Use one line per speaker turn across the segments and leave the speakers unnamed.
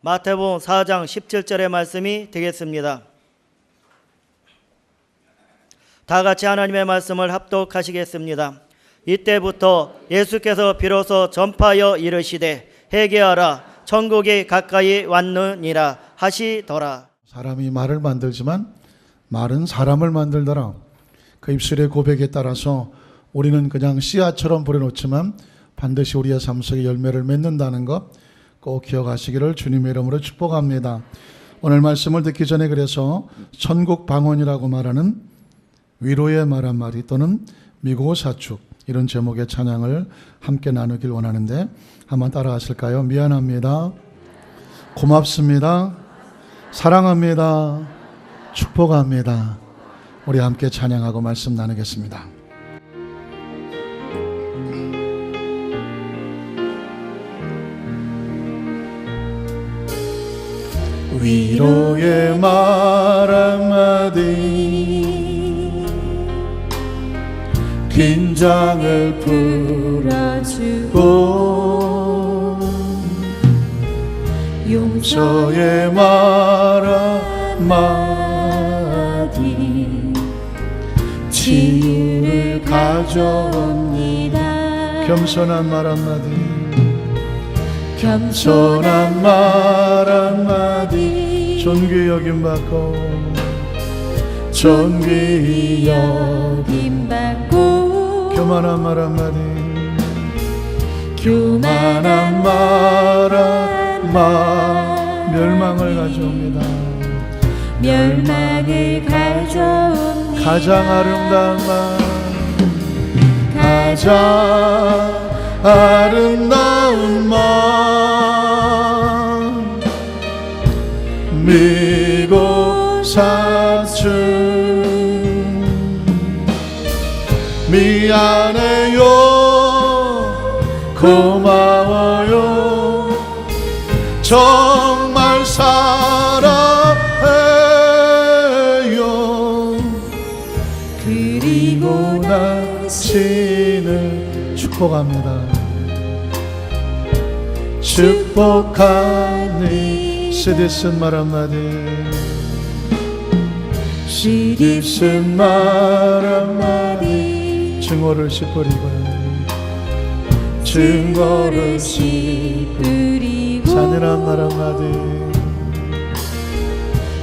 마태복음 4장 17절의 말씀이 되겠습니다. 다 같이 하나님의 말씀을 합독하시겠습니다. 이때부터 예수께서 비로소 전파하여 이르시되 회개하라 천국이 가까이 왔느니라 하시더라.
사람이 말을 만들지만 말은 사람을 만들더라. 그 입술의 고백에 따라서 우리는 그냥 씨앗처럼 뿌려놓지만 반드시 우리의 삶 속에 열매를 맺는다는 것 꼭 기억하시기를 주님의 이름으로 축복합니다. 오늘 말씀을 듣기 전에 그래서 천국 방언이라고 말하는 위로의 말 한마디 또는 미고사축 이런 제목의 찬양을 함께 나누길 원하는데 한번 따라 하실까요? 미안합니다. 고맙습니다. 사랑합니다. 축복합니다. 우리 함께 찬양하고 말씀 나누겠습니다. 위로의 말 한마디 긴장을 풀어주고 용서의 말 한마디 치유를 가져옵니다. 겸손한 말 한마디 겸손한 말 한마디 존귀 여김받고 존귀 여김받고 교만한 말 한마디 교만한 말 한마디 멸망을 가져옵니다.
멸망을 가져옵니다.
가장 아름다운 말 가장 아름다운 말 미고사축 미안해요 고마워요 정말 사랑해요 그리고 당신을 축복합니다. 축복하니 쓰디쓴 말 한마디 쓰디쓴 말 한마디 증오를 씻뿌리고 증오를 씻뿌리고 잔인한 말 한마디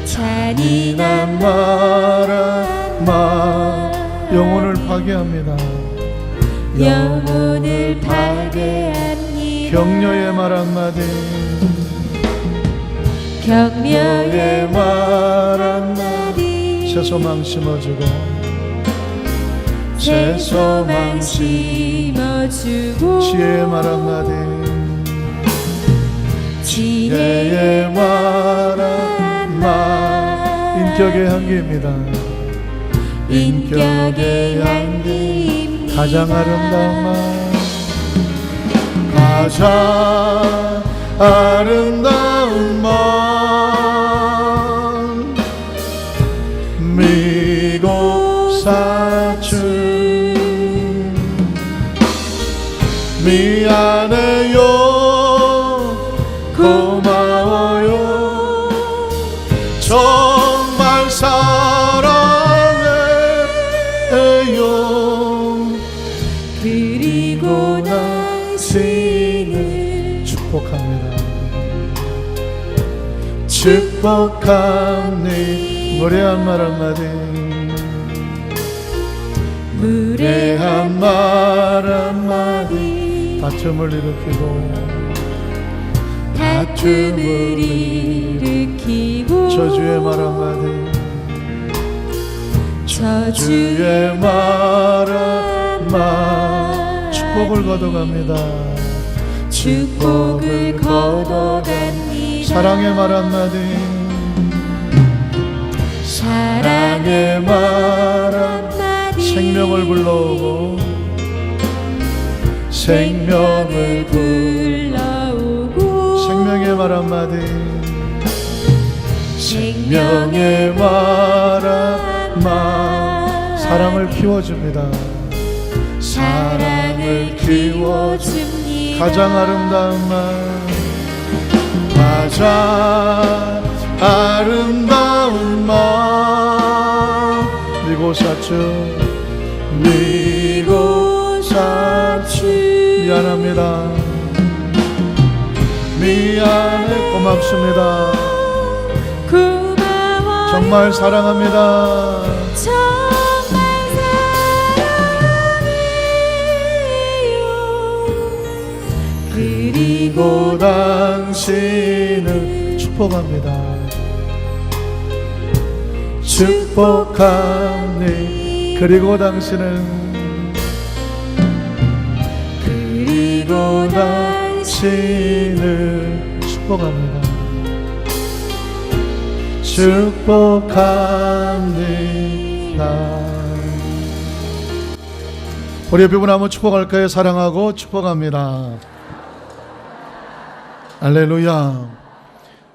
잔인한 말 한마디 영혼을 파괴합니다.
영혼을 파괴합니다.
격려의 말 한마디
격려의 말 한마디
새 소망 심어주고
새 소망 심어주고
지혜의 말 한마디
지혜의
말 한마디 인격의 향기입니다.
인격의 향기입니다.
가장 아름다운 말 가장 아름다운 말 미고사축 미안해요 고마워요 정말 사랑해요
그리고 당신을
축복합니다. 축복합니 무례한 말 한마디 무례한 말 한마디 다툼을 일으키고
다툼을 일으키고
저주의 말 한마디
저주의
말 한마디 축복을 거둬갑니다.
축복을 거둬갑니다.
사랑의 말 한마디
사랑의 말 한마디
생명을 불러오고
생명을 불러오고
생명의 말 한마디
생명의
말 한마디 사랑을 키워줍니다.
사랑을 키워줍니다.
가장 아름다운 말 가자 아름다운 마음 미고 사추
미고 사추
미안합니다. 미안해 고맙습니다.
고마워
정말 사랑합니다.
정말 사랑해요. 그리고
당신을 축복합니다. 축복합니 그리고 당신은
그리고
당신을 축복합니다. 축복합니다. 우리 옆에 분 한번 축복할까요? 사랑하고 축복합니다. 할렐루야.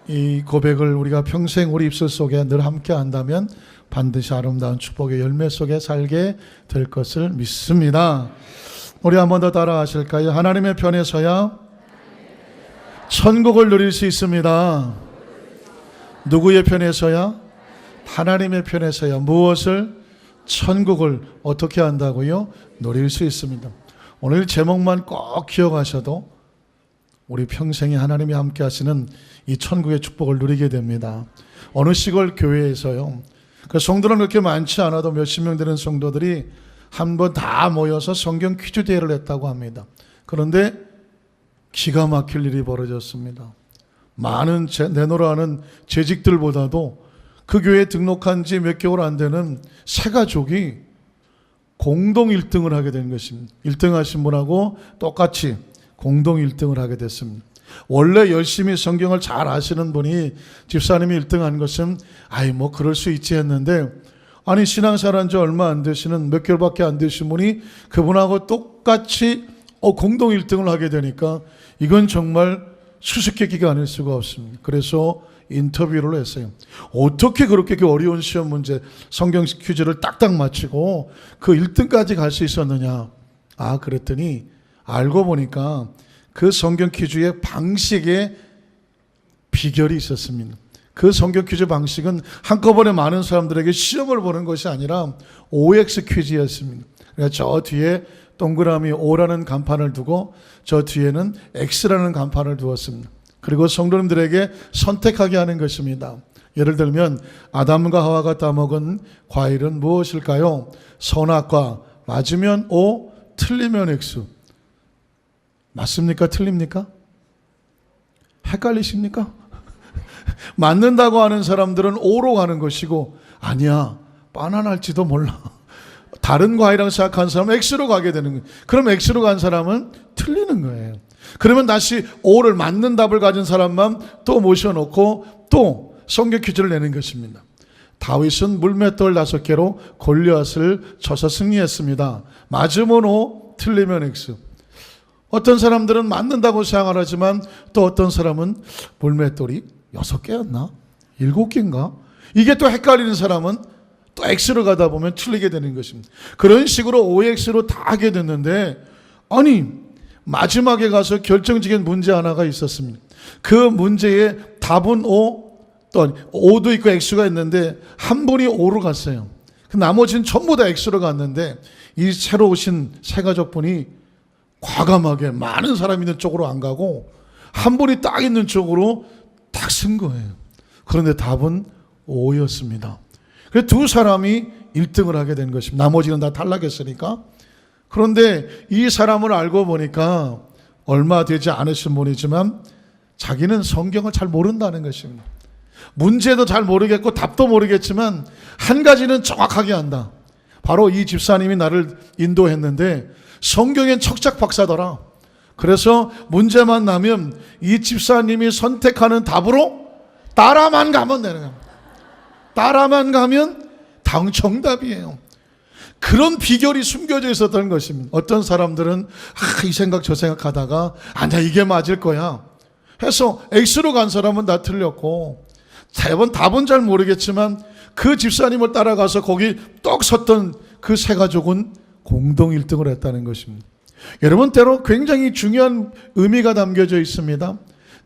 이 고백을 우리가 평생 우리 입술 속에 늘 함께 한다면 반드시 아름다운 축복의 열매 속에 살게 될 것을 믿습니다. 우리 한 번 더 따라 하실까요? 하나님의 편에 서야 천국을 누릴 수 있습니다. 누구의 편에 서야? 하나님의 편에 서야. 무엇을? 천국을 어떻게 한다고요? 누릴 수 있습니다. 오늘 제목만 꼭 기억하셔도 우리 평생에 하나님이 함께 하시는 이 천국의 축복을 누리게 됩니다. 어느 시골 교회에서요, 그 성도는 그렇게 많지 않아도 몇십 명 되는 성도들이 한번 다 모여서 성경 퀴즈 대회를 했다고 합니다. 그런데 기가 막힐 일이 벌어졌습니다. 많은 내노라하는 재직들보다도 그 교회에 등록한 지 몇 개월 안 되는 세 가족이 공동 1등을 하게 된 것입니다. 1등 하신 분하고 똑같이 공동 1등을 하게 됐습니다. 원래 열심히 성경을 잘 아시는 분이 집사님이 1등 한 것은 뭐 그럴 수 있지 했는데, 아니 신앙생활 한 지 얼마 안 되시는 몇 개월밖에 안 되신 분이 그분하고 똑같이 공동 1등을 하게 되니까 이건 정말 수수께끼가 아닐 수가 없습니다. 그래서 인터뷰를 했어요. 어떻게 그렇게 어려운 시험 문제 성경 퀴즈를 딱딱 맞히고 그 1등까지 갈 수 있었느냐. 그랬더니 알고 보니까 그 성경 퀴즈의 방식에 비결이 있었습니다. 그 성경 퀴즈 방식은 한꺼번에 많은 사람들에게 시험을 보는 것이 아니라 OX 퀴즈였습니다. 그래서 저 뒤에 동그라미 O라는 간판을 두고 저 뒤에는 X라는 간판을 두었습니다. 그리고 성도님들에게 선택하게 하는 것입니다. 예를 들면 아담과 하와가 따먹은 과일은 무엇일까요? 선악과. 맞으면 O, 틀리면 X. 맞습니까? 틀립니까? 헷갈리십니까? 맞는다고 하는 사람들은 O로 가는 것이고, 아니야, 바나나일지도 몰라, 다른 과일이라고 생각하는 사람은 X로 가게 되는 거예요. 그럼 X로 간 사람은 틀리는 거예요. 그러면 다시 O를 맞는 답을 가진 사람만 또 모셔놓고 또 성경 퀴즈를 내는 것입니다. 다윗은 물맷돌 5개로 골리앗을 쳐서 승리했습니다. 맞으면 O, 틀리면 X. 어떤 사람들은 맞는다고 생각을 하지만 또 어떤 사람은 물맷돌이 6개였나? 7개인가? 이게 또 헷갈리는 사람은 또 X로 가다 보면 틀리게 되는 것입니다. 그런 식으로 OX로 다 하게 됐는데, 아니 마지막에 가서 결정적인 문제 하나가 있었습니다. 그 문제의 답은 O, 또 O도 있고 X가 있는데 한 분이 O로 갔어요. 나머지는 전부 다 X로 갔는데 이 새로 오신 세 가족분이 과감하게 많은 사람이 있는 쪽으로 안 가고 한 분이 딱 있는 쪽으로 딱 쓴 거예요. 그런데 답은 O였습니다. 그래서 두 사람이 1등을 하게 된 것입니다. 나머지는 다 탈락했으니까. 그런데 이 사람을 알고 보니까 얼마 되지 않으신 분이지만 자기는 성경을 잘 모른다는 것입니다. 문제도 잘 모르겠고 답도 모르겠지만 한 가지는 정확하게 안다. 바로 이 집사님이 나를 인도했는데 성경엔 척작박사더라. 그래서 문제만 나면 이 집사님이 선택하는 답으로 따라만 가면 되는 겁니다. 따라만 가면 정답이에요. 그런 비결이 숨겨져 있었던 것입니다. 어떤 사람들은 이 생각 저 생각 하다가 아니야 이게 맞을 거야 해서 X로 간 사람은 다 틀렸고, 답은 잘 모르겠지만 그 집사님을 따라가서 거기 떡 섰던 그 세 가족은 공동 1등을 했다는 것입니다. 여러분, 때로 굉장히 중요한 의미가 담겨져 있습니다.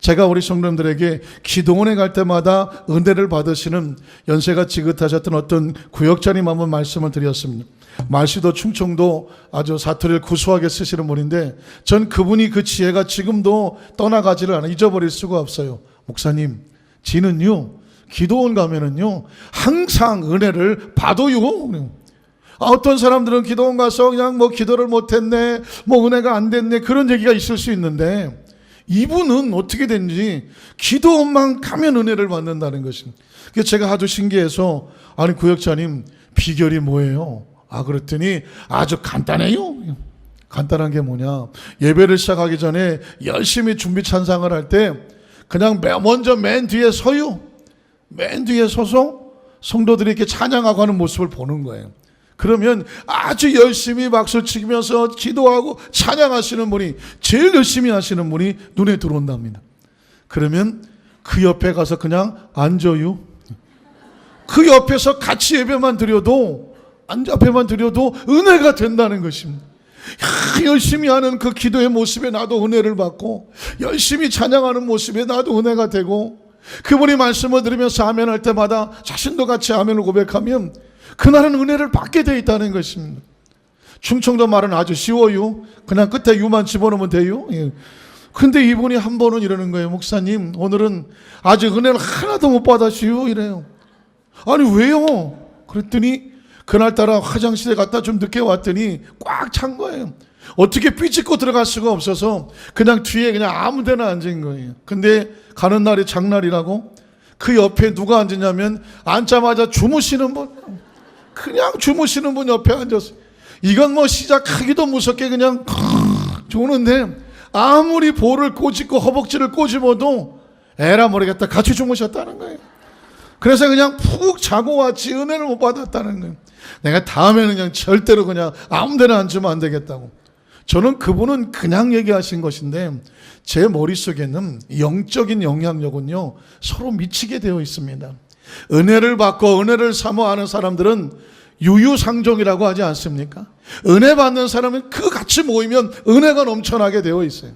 제가 우리 성도님들에게 기도원에 갈 때마다 은혜를 받으시는 연세가 지긋하셨던 어떤 구역장님 한번 말씀을 드렸습니다. 말씨도 충청도 아주 사투리를 구수하게 쓰시는 분인데 전 그분이 그 지혜가 지금도 떠나가지를 않아 잊어버릴 수가 없어요. 목사님, 지는요 기도원 가면은요 항상 은혜를 받아요. 어떤 사람들은 기도원 가서 그냥 뭐 기도를 못했네, 뭐 은혜가 안 됐네, 그런 얘기가 있을 수 있는데 이분은 어떻게 된지 기도원만 가면 은혜를 받는다는 것입니다. 그래서 제가 아주 신기해서 아니 구역자님 비결이 뭐예요? 그랬더니 아주 간단해요. 간단한 게 뭐냐, 예배를 시작하기 전에 열심히 준비 찬상을 할 때 그냥 먼저 맨 뒤에 서요. 맨 뒤에 서서 성도들이 이렇게 찬양하고 하는 모습을 보는 거예요. 그러면 아주 열심히 박수 치면서 기도하고 찬양하시는 분이, 제일 열심히 하시는 분이 눈에 들어온답니다. 그러면 그 옆에 가서 그냥 앉아요. 그 옆에서 같이 예배만 드려도, 앞에만 드려도 은혜가 된다는 것입니다. 열심히 하는 그 기도의 모습에 나도 은혜를 받고, 열심히 찬양하는 모습에 나도 은혜가 되고, 그분이 말씀을 들으면서 아멘 할 때마다 자신도 같이 아멘을 고백하면 그날은 은혜를 받게 되어 있다는 것입니다. 충청도 말은 아주 쉬워요. 그냥 끝에 유만 집어넣으면 돼요. 근데 이분이 한 번은 이러는 거예요. 목사님, 오늘은 아직 은혜를 하나도 못 받았어요. 이래요. 아니 왜요? 그랬더니 그날따라 화장실에 갔다 좀 늦게 왔더니 꽉 찬 거예요. 어떻게 삐짓고 들어갈 수가 없어서 그냥 뒤에 그냥 아무 데나 앉은 거예요. 근데 가는 날이 장날이라고 그 옆에 누가 앉으냐면 앉자마자 주무시는 분, 그냥 주무시는 분 옆에 앉았어요. 이건 뭐 시작하기도 무섭게 그냥 조는데 아무리 볼을 꼬집고 허벅지를 꼬집어도 에라 모르겠다 같이 주무셨다는 거예요. 그래서 그냥 푹 자고 왔지 은혜를 못 받았다는 거예요. 내가 다음에는 그냥 절대로 그냥 아무 데나 앉으면 안 되겠다고. 저는 그분은 그냥 얘기하신 것인데 제 머릿속에는 영적인 영향력은요 서로 미치게 되어 있습니다. 은혜를 받고 은혜를 사모하는 사람들은 유유상종이라고 하지 않습니까? 은혜 받는 사람은 그 같이 모이면 은혜가 넘쳐나게 되어 있어요.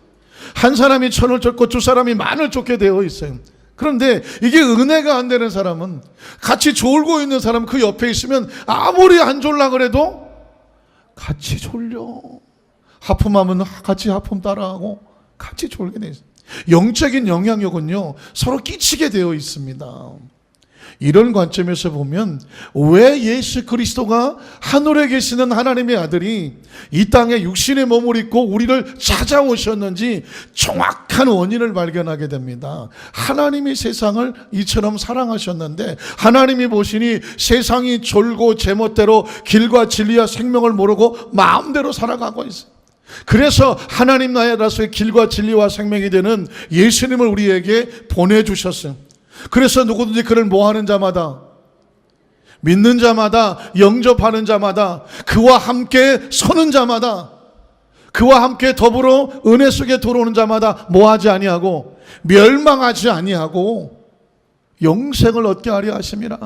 한 사람이 천을 쫓고 두 사람이 만을 쫓게 되어 있어요. 그런데 이게 은혜가 안 되는 사람은, 같이 졸고 있는 사람 그 옆에 있으면 아무리 안 졸라 그래도 같이 졸려. 하품하면 같이 하품 따라하고 같이 졸게 돼 있어요. 영적인 영향력은요 서로 끼치게 되어 있습니다. 이런 관점에서 보면 왜 예수 그리스도가 하늘에 계시는 하나님의 아들이 이 땅에 육신의 몸을 입고 우리를 찾아오셨는지 정확한 원인을 발견하게 됩니다. 하나님이 세상을 이처럼 사랑하셨는데 하나님이 보시니 세상이 졸고 제멋대로 길과 진리와 생명을 모르고 마음대로 살아가고 있어요. 그래서 하나님 나라에서의 길과 진리와 생명이 되는 예수님을 우리에게 보내주셨어요. 그래서 누구든지 그를 모하는 자마다, 믿는 자마다, 영접하는 자마다, 그와 함께 서는 자마다, 그와 함께 더불어 은혜 속에 들어오는 자마다 뭐하지 아니하고 멸망하지 아니하고 영생을 얻게 하려 하심이라.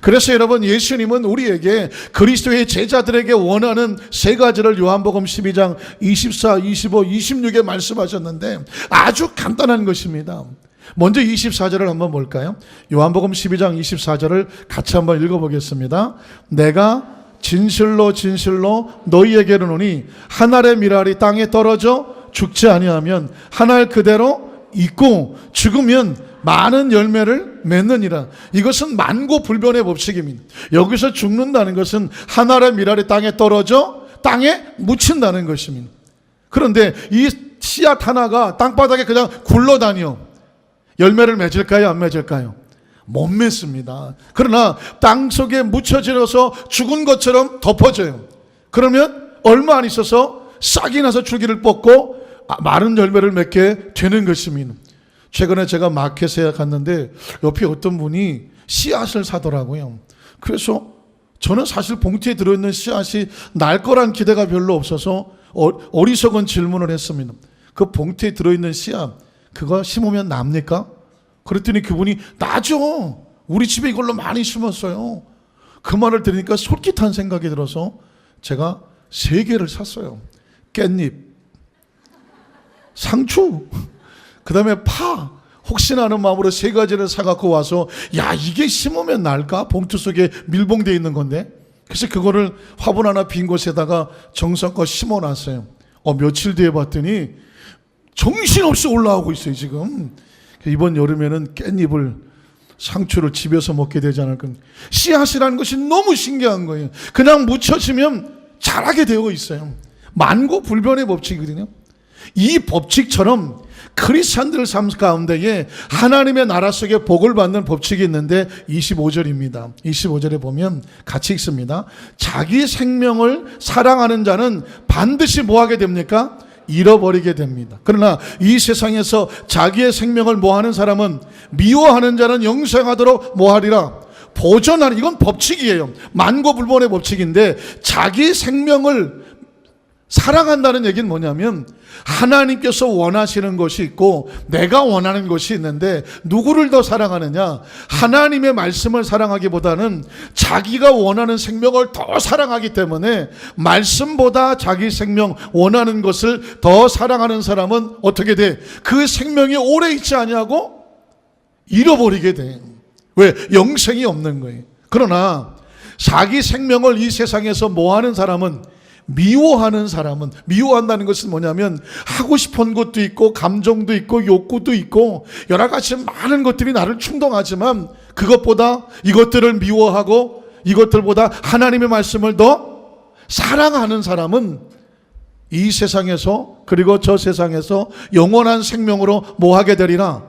그래서 여러분, 예수님은 우리에게, 그리스도의 제자들에게 원하는 세 가지를 요한복음 12장 24, 25, 26에 말씀하셨는데 아주 간단한 것입니다. 먼저 24절을 한번 볼까요? 요한복음 12장 24절을 같이 한번 읽어보겠습니다. 내가 진실로 진실로 너희에게 이르노니 한 알의 밀알이 땅에 떨어져 죽지 아니하면 한 알 그대로 있고 죽으면 많은 열매를 맺느니라. 이것은 만고불변의 법칙입니다. 여기서 죽는다는 것은 한 알의 밀알이 땅에 떨어져 땅에 묻힌다는 것입니다. 그런데 이 씨앗 하나가 땅바닥에 그냥 굴러다녀 열매를 맺을까요? 안 맺을까요? 못 맺습니다. 그러나 땅속에 묻혀져서 죽은 것처럼 덮어져요. 그러면 얼마 안 있어서 싹이 나서 줄기를 뻗고 마른 열매를 맺게 되는 것입니다. 최근에 제가 마켓에 갔는데 옆에 어떤 분이 씨앗을 사더라고요. 그래서 저는 사실 봉투에 들어있는 씨앗이 날 거란 기대가 별로 없어서 어리석은 질문을 했습니다. 그 봉투에 들어있는 씨앗, 그거 심으면 납니까? 그랬더니 그분이 나죠. 우리 집에 이걸로 많이 심었어요. 그 말을 들으니까 솔깃한 생각이 들어서 제가 3개를 샀어요. 깻잎, 상추, 그 다음에 파, 혹시나 하는 마음으로 3가지를 사갖고 와서 야, 이게 심으면 날까? 봉투 속에 밀봉되어 있는 건데. 그래서 그거를 화분 하나 빈 곳에다가 정성껏 심어놨어요. 며칠 뒤에 봤더니 정신없이 올라오고 있어요 지금. 이번 여름에는 깻잎을, 상추를 집에서 먹게 되지 않을까. 씨앗이라는 것이 너무 신기한 거예요. 그냥 묻혀지면 자라게 되어 있어요. 만고불변의 법칙이거든요. 이 법칙처럼 크리스찬들 삶 가운데에 하나님의 나라 속에 복을 받는 법칙이 있는데 25절입니다. 25절에 보면 같이 읽습니다. 자기 생명을 사랑하는 자는 반드시 뭐하게 됩니까? 잃어버리게 됩니다. 그러나 이 세상에서 자기의 생명을 뭐하는 사람은 미워하는 자는 영생하도록 뭐하리라? 보존하리. 이건 법칙이에요. 만고불변의 법칙인데 자기 생명을 사랑한다는 얘기는 뭐냐면 하나님께서 원하시는 것이 있고 내가 원하는 것이 있는데 누구를 더 사랑하느냐? 하나님의 말씀을 사랑하기보다는 자기가 원하는 생명을 더 사랑하기 때문에 말씀보다 자기 생명 원하는 것을 더 사랑하는 사람은 어떻게 돼? 그 생명이 오래 있지 아니하고 잃어버리게 돼. 왜? 영생이 없는 거예요. 그러나 자기 생명을 이 세상에서 뭐하는 사람은, 미워하는 사람은, 미워한다는 것은 뭐냐면 하고 싶은 것도 있고 감정도 있고 욕구도 있고 여러 가지 많은 것들이 나를 충동하지만 그것보다 이것들을 미워하고 이것들보다 하나님의 말씀을 더 사랑하는 사람은 이 세상에서 그리고 저 세상에서 영원한 생명으로 뭐하게 되리라?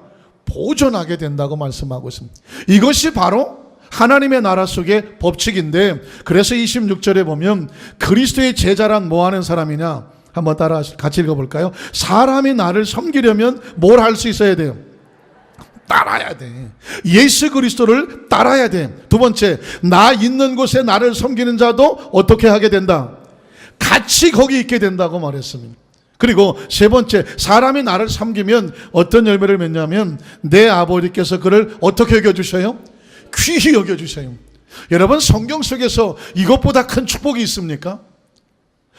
보존하게 된다고 말씀하고 있습니다. 이것이 바로 하나님의 나라 속의 법칙인데, 그래서 26절에 보면 그리스도의 제자란 뭐하는 사람이냐? 한번 따라 같이 읽어볼까요? 사람이 나를 섬기려면 뭘 할 수 있어야 돼요? 따라야 돼. 예수 그리스도를 따라야 돼. 두 번째, 나 있는 곳에 나를 섬기는 자도 어떻게 하게 된다? 같이 거기 있게 된다고 말했습니다. 그리고 세 번째, 사람이 나를 섬기면 어떤 열매를 맺냐면 내 아버지께서 그를 어떻게 여겨주셔요? 귀히 여겨주세요. 여러분, 성경 속에서 이것보다 큰 축복이 있습니까?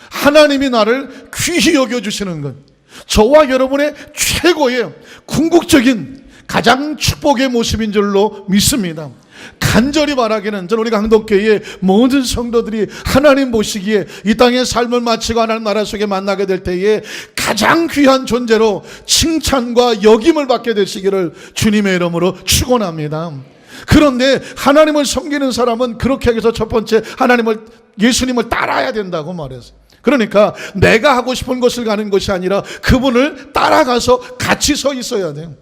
하나님이 나를 귀히 여겨주시는 것, 저와 여러분의 최고의 궁극적인 가장 축복의 모습인 줄로 믿습니다. 간절히 바라기는 전 우리 강덕교회의 모든 성도들이 하나님 보시기에 이 땅의 삶을 마치고 하나님 나라 속에 만나게 될 때에 가장 귀한 존재로 칭찬과 역임을 받게 되시기를 주님의 이름으로 축원합니다. 그런데 하나님을 섬기는 사람은 그렇게 하기 위해서 첫 번째 예수님을 따라야 된다고 말했어요. 그러니까 내가 하고 싶은 것을 가는 것이 아니라 그분을 따라가서 같이 서 있어야 돼요.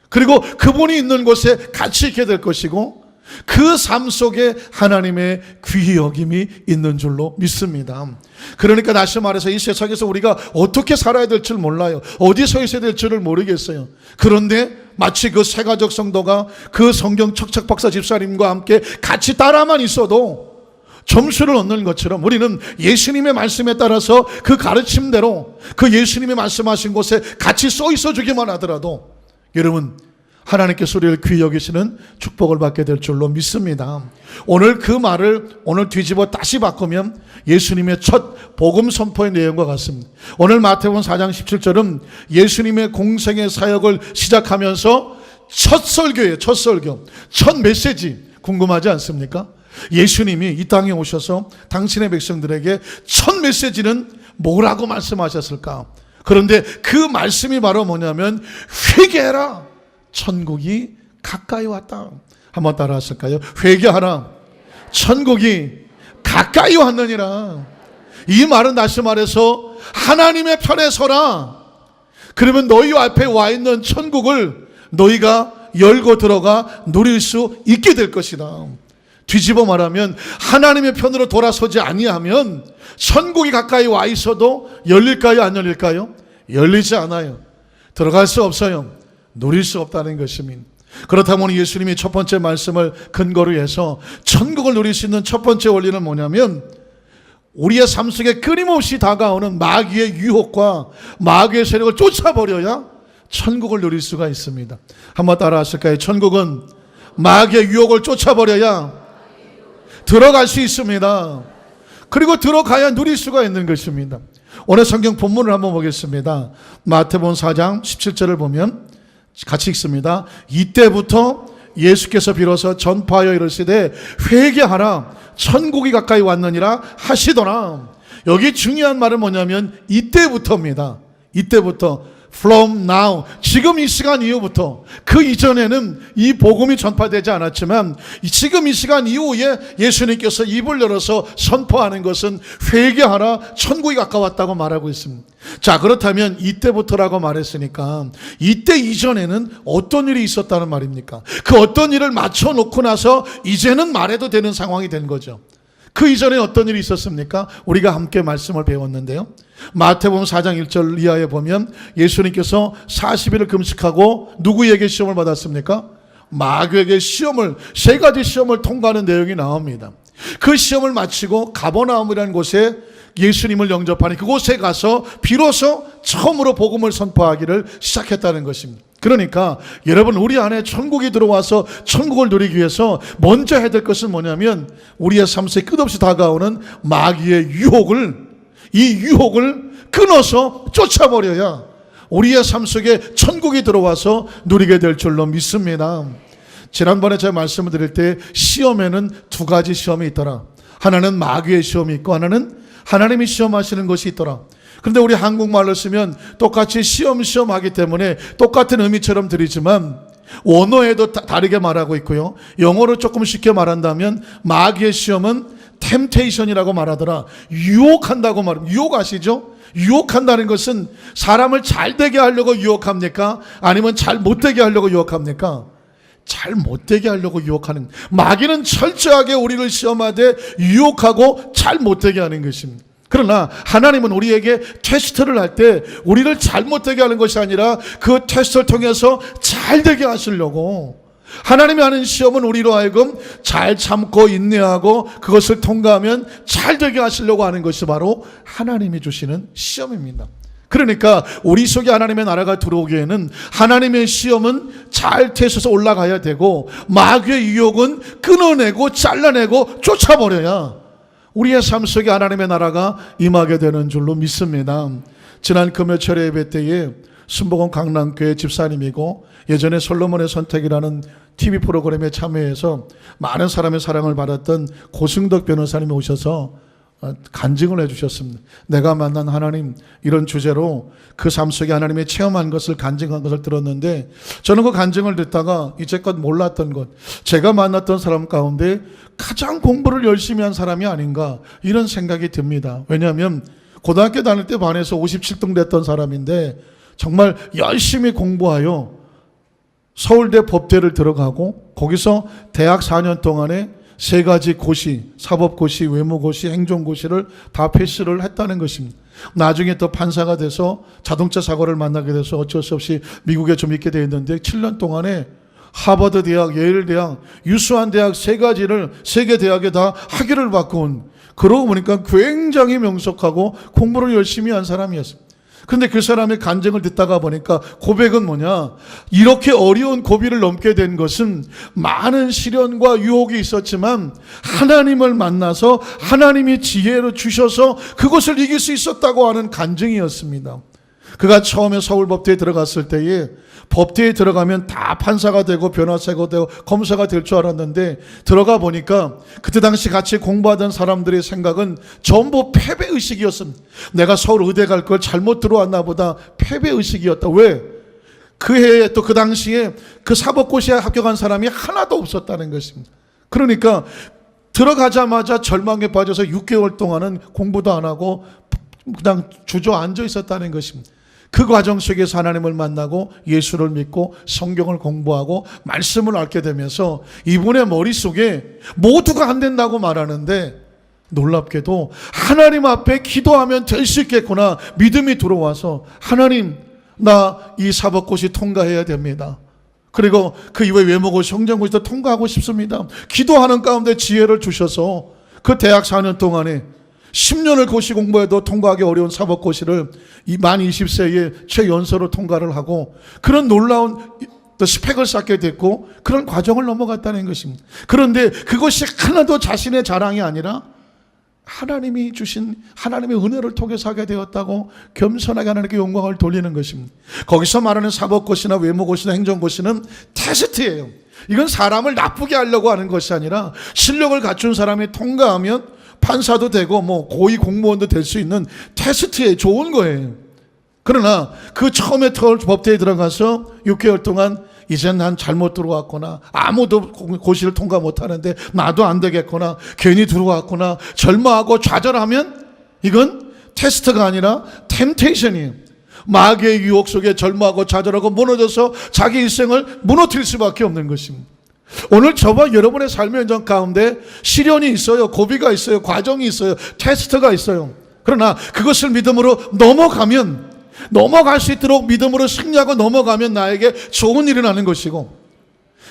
그리고 그분이 있는 곳에 같이 있게 될 것이고 그 삶 속에 하나님의 귀히 여김이 있는 줄로 믿습니다. 그러니까 다시 말해서 이 세상에서 우리가 어떻게 살아야 될 줄 몰라요. 어디 서 있어야 될 줄을 모르겠어요. 그런데 마치 그 세가족 성도가 그 성경 척척 박사 집사님과 함께 같이 따라만 있어도 점수를 얻는 것처럼 우리는 예수님의 말씀에 따라서 그 가르침대로 그 예수님이 말씀하신 곳에 같이 써 있어 주기만 하더라도 여러분, 하나님께서 우리를 귀히 여기시는 축복을 받게 될 줄로 믿습니다. 오늘 그 말을 오늘 뒤집어 다시 바꾸면 예수님의 첫 복음 선포의 내용과 같습니다. 오늘 마태복음 4장 17절은 예수님의 공생의 사역을 시작하면서 첫 설교예요. 첫 설교, 첫 메시지. 궁금하지 않습니까? 예수님이 이 땅에 오셔서 당신의 백성들에게 첫 메시지는 뭐라고 말씀하셨을까? 그런데 그 말씀이 바로 뭐냐면 회개해라, 천국이 가까이 왔다. 한번 따라 하실까요? 회개하라, 천국이 가까이 왔느니라. 이 말은 다시 말해서 하나님의 편에 서라. 그러면 너희 앞에 와 있는 천국을 너희가 열고 들어가 누릴 수 있게 될 것이다. 뒤집어 말하면 하나님의 편으로 돌아서지 아니하면 천국이 가까이 와 있어도 열릴까요? 안 열릴까요? 열리지 않아요. 들어갈 수 없어요. 누릴 수 없다는 것입니다. 그렇다면 예수님이 첫 번째 말씀을 근거로 해서 천국을 누릴 수 있는 첫 번째 원리는 뭐냐면 우리의 삶 속에 끊임없이 다가오는 마귀의 유혹과 마귀의 세력을 쫓아버려야 천국을 누릴 수가 있습니다. 한번 따라 하실까요? 천국은 마귀의 유혹을 쫓아버려야 들어갈 수 있습니다. 그리고 들어가야 누릴 수가 있는 것입니다. 오늘 성경 본문을 한번 보겠습니다. 마태복음 4장 17절을 보면 같이 읽습니다. 이때부터 예수께서 비로소 전파하여 이르시되 회개하라 천국이 가까이 왔느니라 하시더라. 여기 중요한 말은 뭐냐면 이때부터입니다. 이때부터, from now, 지금 이 시간 이후부터. 그 이전에는 이 복음이 전파되지 않았지만 지금 이 시간 이후에 예수님께서 입을 열어서 선포하는 것은 회개하라 천국이 가까웠다고 말하고 있습니다. 자, 그렇다면 이때부터라고 말했으니까 이때 이전에는 어떤 일이 있었다는 말입니까? 그 어떤 일을 맞춰놓고 나서 이제는 말해도 되는 상황이 된 거죠. 그 이전에 어떤 일이 있었습니까? 우리가 함께 말씀을 배웠는데요. 마태복음 4장 1절 이하에 보면 예수님께서 40일을 금식하고 누구에게 시험을 받았습니까? 마귀에게 시험을, 3가지 시험을 통과하는 내용이 나옵니다. 그 시험을 마치고 가버나움이라는 곳에 예수님을 영접하니 그곳에 가서 비로소 처음으로 복음을 선포하기를 시작했다는 것입니다. 그러니까 여러분, 우리 안에 천국이 들어와서 천국을 누리기 위해서 먼저 해야 될 것은 뭐냐면 우리의 삶 속에 끝없이 다가오는 마귀의 이 유혹을 끊어서 쫓아버려야 우리의 삶 속에 천국이 들어와서 누리게 될 줄로 믿습니다. 지난번에 제가 말씀을 드릴 때 시험에는 2가지 시험이 있더라. 하나는 마귀의 시험이 있고 하나는 하나님이 시험하시는 것이 있더라. 그런데 우리 한국말로 쓰면 똑같이 시험하기 때문에 똑같은 의미처럼 들리지만 원어에도 다르게 말하고 있고요. 영어로 조금 쉽게 말한다면 마귀의 시험은 템테이션이라고 말하더라. 유혹한다고 말합니다. 유혹 아시죠? 유혹한다는 것은 사람을 잘 되게 하려고 유혹합니까? 아니면 잘 못되게 하려고 유혹합니까? 잘 못되게 하려고 유혹하는. 마귀는 철저하게 우리를 시험하되 유혹하고 잘 못되게 하는 것입니다. 그러나 하나님은 우리에게 테스트를 할 때 우리를 잘 못되게 하는 것이 아니라 그 테스트를 통해서 잘 되게 하시려고, 하나님이 하는 시험은 우리로 하여금 잘 참고 인내하고 그것을 통과하면 잘 되게 하시려고 하는 것이 바로 하나님이 주시는 시험입니다. 그러니까 우리 속에 하나님의 나라가 들어오기에는 하나님의 시험은 잘 태워서 올라가야 되고 마귀의 유혹은 끊어내고 잘라내고 쫓아버려야 우리의 삶 속에 하나님의 나라가 임하게 되는 줄로 믿습니다. 지난 금요철 예배 때에 순복음 강남교회 집사님이고 예전에 솔로몬의 선택이라는 TV 프로그램에 참여해서 많은 사람의 사랑을 받았던 고승덕 변호사님이 오셔서 간증을 해주셨습니다. 내가 만난 하나님, 이런 주제로 그 삶 속에 하나님의 체험한 것을 간증한 것을 들었는데 저는 그 간증을 듣다가 이제껏 몰랐던 것, 제가 만났던 사람 가운데 가장 공부를 열심히 한 사람이 아닌가 이런 생각이 듭니다. 왜냐하면 고등학교 다닐 때 반에서 57등 됐던 사람인데 정말 열심히 공부하여 서울대 법대를 들어가고 거기서 대학 4년 동안에 3가지 고시, 사법고시, 외무고시, 행정고시를 다 패스를 했다는 것입니다. 나중에 또 판사가 돼서 자동차 사고를 만나게 돼서 어쩔 수 없이 미국에 좀 있게 되어 있는데 7년 동안에 하버드 대학, 예일 대학, 유수한 대학 3가지를 세계 대학에 다 학위를 받고 온, 그러고 보니까 굉장히 명석하고 공부를 열심히 한 사람이었습니다. 그런데 그 사람의 간증을 듣다가 보니까 고백은 뭐냐, 이렇게 어려운 고비를 넘게 된 것은 많은 시련과 유혹이 있었지만 하나님을 만나서 하나님이 지혜를 주셔서 그것을 이길 수 있었다고 하는 간증이었습니다. 그가 처음에 서울법대에 들어갔을 때에 법대에 들어가면 다 판사가 되고 변호사가 되고 검사가 될 줄 알았는데 들어가 보니까 그때 당시 같이 공부하던 사람들의 생각은 전부 패배의식이었습니다. 내가 서울 의대 갈 걸 잘못 들어왔나 보다, 패배의식이었다. 왜? 그 해에 또 그 당시에 그 사법고시에 합격한 사람이 하나도 없었다는 것입니다. 그러니까 들어가자마자 절망에 빠져서 6개월 동안은 공부도 안 하고 그냥 주저앉아 있었다는 것입니다. 그 과정 속에서 하나님을 만나고 예수를 믿고 성경을 공부하고 말씀을 알게 되면서 이분의 머릿속에 모두가 안 된다고 말하는데 놀랍게도 하나님 앞에 기도하면 될 수 있겠구나 믿음이 들어와서, 하나님, 나 이 사법고시 통과해야 됩니다. 그리고 그 이후에 외모고시, 행정고시도 통과하고 싶습니다. 기도하는 가운데 지혜를 주셔서 그 대학 4년 동안에 10년을 고시 공부해도 통과하기 어려운 사법고시를 만 20세에 최연소로 통과를 하고 그런 놀라운 또 스펙을 쌓게 됐고 그런 과정을 넘어갔다는 것입니다. 그런데 그것이 하나도 자신의 자랑이 아니라 하나님이 주신 하나님의 은혜를 통해서 하게 되었다고 겸손하게 하나님께 영광을 돌리는 것입니다. 거기서 말하는 사법고시나 외모고시나 행정고시는 테스트예요. 이건 사람을 나쁘게 하려고 하는 것이 아니라 실력을 갖춘 사람이 통과하면 판사도 되고 뭐 고위 공무원도 될 수 있는 테스트에 좋은 거예요. 그러나 그 처음에 법대에 들어가서 6개월 동안 이제 난 잘못 들어왔구나, 아무도 고시를 통과 못하는데 나도 안 되겠구나, 괜히 들어왔구나, 절망하고 좌절하면 이건 테스트가 아니라 템테이션이에요. 마귀의 유혹 속에 절망하고 좌절하고 무너져서 자기 일생을 무너뜨릴 수밖에 없는 것입니다. 오늘 저와 여러분의 삶의 현장 가운데 시련이 있어요, 고비가 있어요, 과정이 있어요, 테스트가 있어요. 그러나 그것을 믿음으로 넘어갈 수 있도록 믿음으로 승리하고 넘어가면 나에게 좋은 일이 나는 것이고,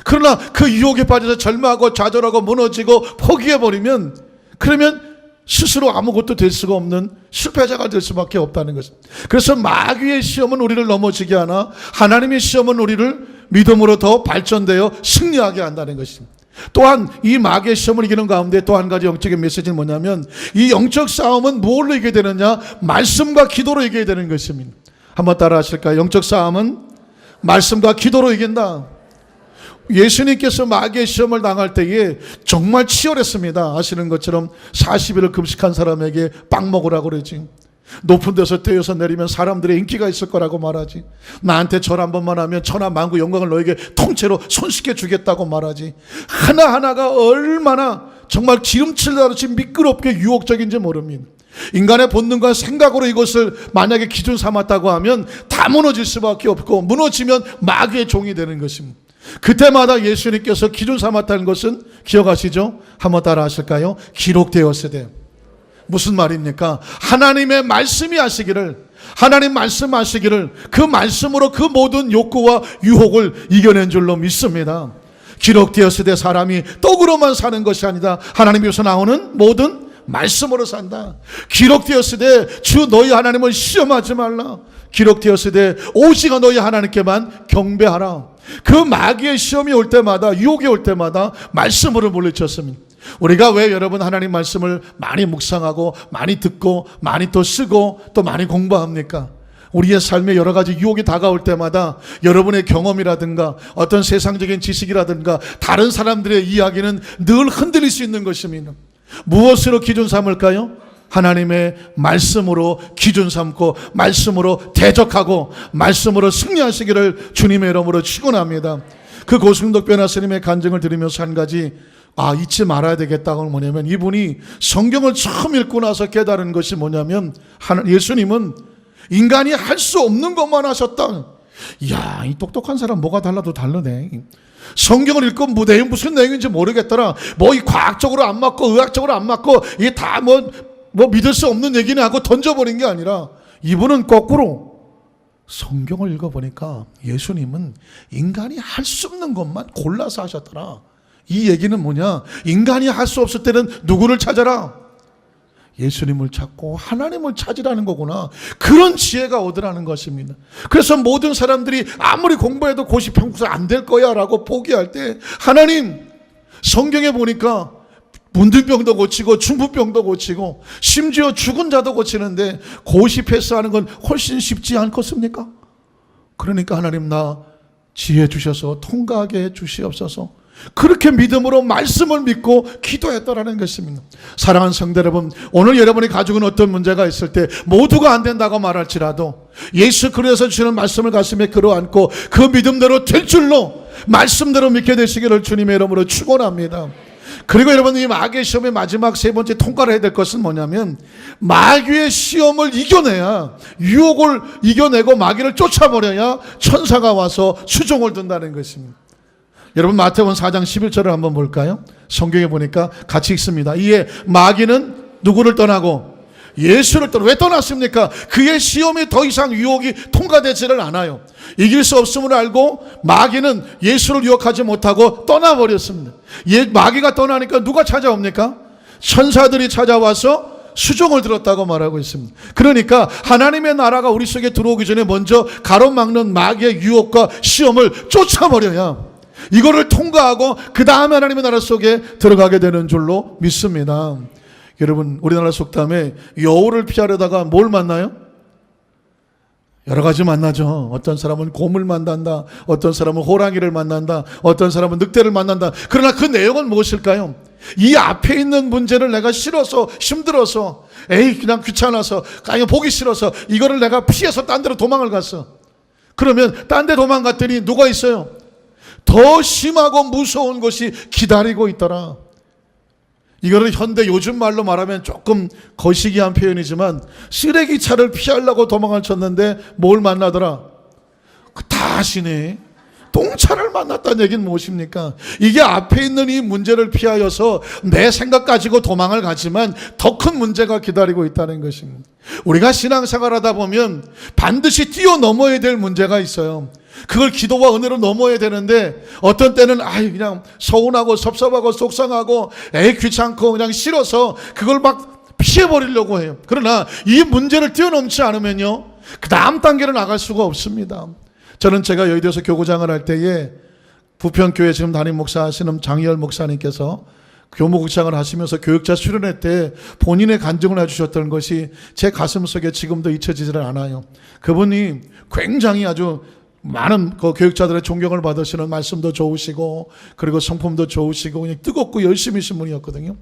그러나 그 유혹에 빠져서 절망하고 좌절하고 무너지고 포기해버리면 그러면 스스로 아무것도 될 수가 없는 실패자가 될 수밖에 없다는 것입니다. 그래서 마귀의 시험은 우리를 넘어지게 하나 하나님의 시험은 우리를 믿음으로 더 발전되어 승리하게 한다는 것입니다. 또한 이 마귀의 시험을 이기는 가운데 또 한 가지 영적인 메시지는 뭐냐면, 이 영적 싸움은 무엇로 이기게 되느냐? 말씀과 기도로 이기게 되는 것입니다. 한번 따라 하실까요? 영적 싸움은 말씀과 기도로 이긴다. 예수님께서 마귀의 시험을 당할 때에 정말 치열했습니다. 아시는 것처럼 40일을 금식한 사람에게 빵 먹으라고 그러지. 높은 데서 뛰어서 내리면 사람들의 인기가 있을 거라고 말하지. 나한테 절 한 번만 하면 천하 만국 영광을 너에게 통째로 손쉽게 주겠다고 말하지. 하나하나가 얼마나 정말 기름칠 다듯이 미끄럽게 유혹적인지 모릅니다. 인간의 본능과 생각으로 이것을 만약에 기준 삼았다고 하면 다 무너질 수밖에 없고, 무너지면 마귀의 종이 되는 것입니다. 그때마다 예수님께서 기준 삼았다는 것은 기억하시죠? 한번 따라 하실까요? 기록되었으되. 무슨 말입니까? 하나님의 말씀이 하시기를, 하나님 말씀하시기를 그 말씀으로 그 모든 욕구와 유혹을 이겨낸 줄로 믿습니다. 기록되었으되 사람이 떡으로만 사는 것이 아니다. 하나님께서 나오는 모든 말씀으로 산다. 기록되었으되 주 너희 하나님을 시험하지 말라. 기록되었으되 오직 너희 하나님께만 경배하라. 그 마귀의 시험이 올 때마다, 유혹이 올 때마다 말씀으로 물리쳤습니다. 우리가 왜 여러분 하나님 말씀을 많이 묵상하고 많이 듣고 많이 또 쓰고 또 많이 공부합니까? 우리의 삶에 여러 가지 유혹이 다가올 때마다 여러분의 경험이라든가 어떤 세상적인 지식이라든가 다른 사람들의 이야기는 늘 흔들릴 수 있는 것입니다. 무엇으로 기준 삼을까요? 하나님의 말씀으로 기준 삼고 말씀으로 대적하고 말씀으로 승리하시기를 주님의 이름으로 축원합니다. 그 고승덕 변화스님의 간증을 들으면서 한 가지 잊지 말아야 되겠다고 뭐냐면, 이분이 성경을 처음 읽고 나서 깨달은 것이 뭐냐면, 예수님은 인간이 할 수 없는 것만 하셨다. 이야, 이 똑똑한 사람 뭐가 달라도 다르네. 성경을 읽고 내용 무슨 내용인지 모르겠더라. 이 과학적으로 안 맞고 의학적으로 안 맞고 이게 다 믿을 수 없는 얘기네 하고 던져버린 게 아니라, 이분은 거꾸로 성경을 읽어보니까 예수님은 인간이 할 수 없는 것만 골라서 하셨더라. 이 얘기는 뭐냐? 인간이 할 수 없을 때는 누구를 찾아라? 예수님을 찾고 하나님을 찾으라는 거구나. 그런 지혜가 오더라는 것입니다. 그래서 모든 사람들이 아무리 공부해도 고시 평소 안 될 거야 라고 포기할 때, 하나님 성경에 보니까 문둥병도 고치고 중풍병도 고치고 심지어 죽은 자도 고치는데 고시 패스하는 건 훨씬 쉽지 않겠습니까? 그러니까 하나님 나 지혜 주셔서 통과하게 해 주시옵소서. 그렇게 믿음으로 말씀을 믿고 기도했다라는 것입니다. 사랑하는 성도 여러분, 오늘 여러분이 가지고 있는 어떤 문제가 있을 때 모두가 안 된다고 말할지라도 예수 그리스도에서 주시는 말씀을 가슴에 끌어안고 그 믿음대로 될 줄로 말씀대로 믿게 되시기를 주님의 이름으로 축원합니다. 그리고 여러분, 이 마귀의 시험의 마지막 세 번째 통과를 해야 될 것은 뭐냐면, 마귀의 시험을 이겨내야, 유혹을 이겨내고 마귀를 쫓아버려야 천사가 와서 수종을 든다는 것입니다. 여러분, 마태복음 4장 11절을 한번 볼까요? 성경에 보니까 같이 읽습니다. 이에 마귀는 누구를 떠나고 예수를 떠나. 왜 떠났습니까? 그의 시험이 더 이상 유혹이 통과되지를 않아요. 이길 수 없음을 알고 마귀는 예수를 유혹하지 못하고 떠나버렸습니다. 마귀가 떠나니까 누가 찾아옵니까? 천사들이 찾아와서 수종을 들었다고 말하고 있습니다. 그러니까 하나님의 나라가 우리 속에 들어오기 전에 먼저 가로막는 마귀의 유혹과 시험을 쫓아버려야 이거를 통과하고 그 다음에 하나님의 나라 속에 들어가게 되는 줄로 믿습니다. 여러분, 우리나라 속담에 여우를 피하려다가 뭘 만나요? 여러 가지 만나죠. 어떤 사람은 곰을 만난다, 어떤 사람은 호랑이를 만난다, 어떤 사람은 늑대를 만난다. 그러나 그 내용은 무엇일까요? 이 앞에 있는 문제를 내가 싫어서, 힘들어서, 그냥 귀찮아서, 그냥 보기 싫어서 이거를 내가 피해서 딴 데로 도망을 갔어. 그러면 딴 데 도망갔더니 누가 있어요? 더 심하고 무서운 것이 기다리고 있더라. 이거를 현대 요즘 말로 말하면 조금 거시기한 표현이지만, 쓰레기차를 피하려고 도망을 쳤는데 뭘 만나더라? 그 다시네. 똥차를 만났다는 얘기는 무엇입니까? 이게 앞에 있는 이 문제를 피하여서 내 생각 가지고 도망을 가지만 더 큰 문제가 기다리고 있다는 것입니다. 우리가 신앙생활하다 보면 반드시 뛰어넘어야 될 문제가 있어요. 그걸 기도와 은혜로 넘어야 되는데, 어떤 때는 그냥 서운하고 섭섭하고 속상하고 귀찮고 그냥 싫어서 그걸 막 피해버리려고 해요. 그러나 이 문제를 뛰어넘지 않으면요, 그 다음 단계로 나갈 수가 없습니다. 저는 제가 여의도에서 교구장을 할 때에 부평교회 지금 담임 목사 하시는 장희열 목사님께서 교무국장을 하시면서 교육자 수련회 때 본인의 간증을 해주셨던 것이 제 가슴 속에 지금도 잊혀지지를 않아요. 그분이 굉장히 아주 많은 그 교육자들의 존경을 받으시는, 말씀도 좋으시고 그리고 성품도 좋으시고 그냥 뜨겁고 열심히신 분이었거든요.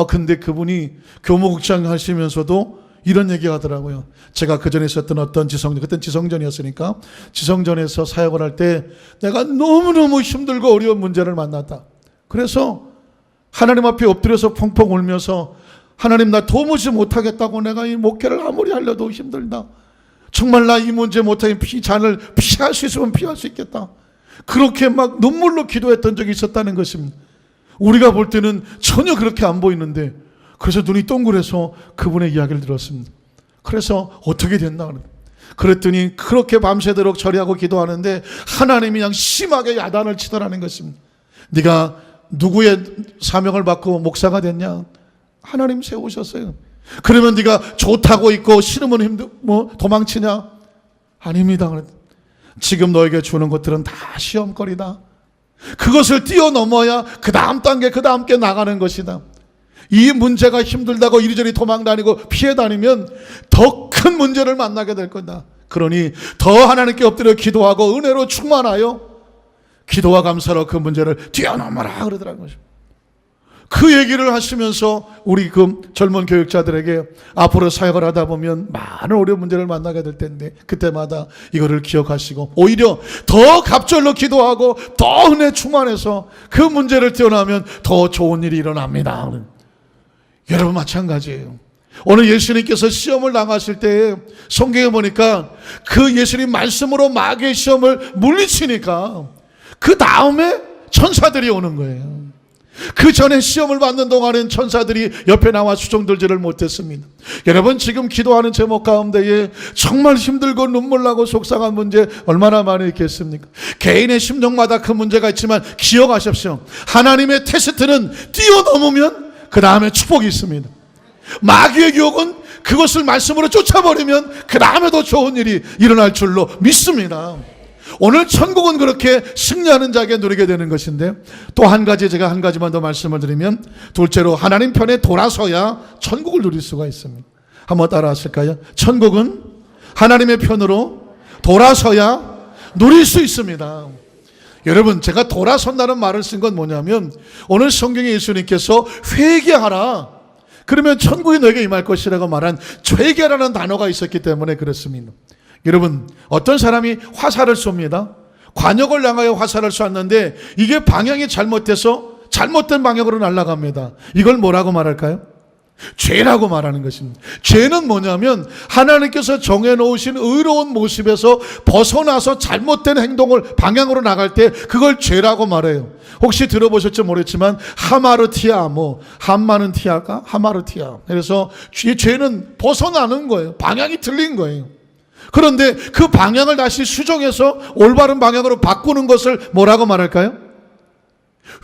근데 그분이 교무국장 하시면서도 이런 얘기 하더라고요. 제가 그 전에 있었던 어떤 지성전, 그때는 지성전이었으니까 지성전에서 사역을 할 때 내가 너무너무 힘들고 어려운 문제를 만났다. 그래서 하나님 앞에 엎드려서 펑펑 울면서, 하나님, 나 도무지 못하겠다고, 내가 이 목회를 아무리 하려도 힘들다. 정말 나 이 문제 못하게 잔을 피할 수 있으면 피할 수 있겠다. 그렇게 막 눈물로 기도했던 적이 있었다는 것입니다. 우리가 볼 때는 전혀 그렇게 안 보이는데, 그래서 눈이 동그래서 그분의 이야기를 들었습니다. 그래서 어떻게 됐나 그랬더니 그렇게 밤새도록 절의하고 기도하는데 하나님이 그냥 심하게 야단을 치더라는 것입니다. 네가 누구의 사명을 받고 목사가 됐냐? 하나님 세우셨어요. 그러면 네가 좋다고 있고 싫으면 도망치냐? 아닙니다. 지금 너에게 주는 것들은 다 시험거리다. 그것을 뛰어넘어야 그 다음 단계, 그 다음 게 나가는 것이다. 이 문제가 힘들다고 이리저리 도망다니고 피해 다니면 더 큰 문제를 만나게 될 거다. 그러니 더 하나님께 엎드려 기도하고 은혜로 충만하여 기도와 감사로 그 문제를 뛰어넘어라 그러더라고요. 그 얘기를 하시면서 우리 그 젊은 교육자들에게 앞으로 사역을 하다 보면 많은 어려운 문제를 만나게 될 텐데, 그때마다 이거를 기억하시고 오히려 더 갑절로 기도하고 더 은혜 충만해서 그 문제를 뛰어넘으면 더 좋은 일이 일어납니다. 여러분 마찬가지예요. 오늘 예수님께서 시험을 당하실 때 성경에 보니까 그 예수님 말씀으로 마귀의 시험을 물리치니까 그 다음에 천사들이 오는 거예요. 그 전에 시험을 받는 동안엔 천사들이 옆에 나와 수종들지를 못했습니다. 여러분, 지금 기도하는 제목 가운데에 정말 힘들고 눈물나고 속상한 문제 얼마나 많이 있겠습니까? 개인의 심정마다 그 문제가 있지만 기억하십시오. 하나님의 테스트는 뛰어넘으면 그 다음에 축복이 있습니다. 마귀의 유혹은 그것을 말씀으로 쫓아버리면 그 다음에도 좋은 일이 일어날 줄로 믿습니다. 오늘 천국은 그렇게 승리하는 자에게 누리게 되는 것인데, 또 한 가지, 제가 한 가지만 더 말씀을 드리면, 둘째로 하나님 편에 돌아서야 천국을 누릴 수가 있습니다. 한번 따라 하실까요? 천국은 하나님의 편으로 돌아서야 누릴 수 있습니다. 여러분, 제가 돌아선다는 말을 쓴 건 뭐냐면, 오늘 성경에 예수님께서 회개하라, 그러면 천국이 너에게 임할 것이라고 말한 회개라는 단어가 있었기 때문에 그렇습니다. 여러분, 어떤 사람이 화살을 쏩니다. 관역을 향하여 화살을 쐈는데 이게 방향이 잘못돼서 잘못된 방향으로 날아갑니다. 이걸 뭐라고 말할까요? 죄라고 말하는 것입니다. 죄는 뭐냐면 하나님께서 정해놓으신 의로운 모습에서 벗어나서 잘못된 행동을 방향으로 나갈 때 그걸 죄라고 말해요. 혹시 들어보셨지 모르겠지만 하마르티아, 한마는티아가 하마르티아. 그래서 죄는 벗어나는 거예요. 방향이 틀린 거예요. 그런데 그 방향을 다시 수정해서 올바른 방향으로 바꾸는 것을 뭐라고 말할까요?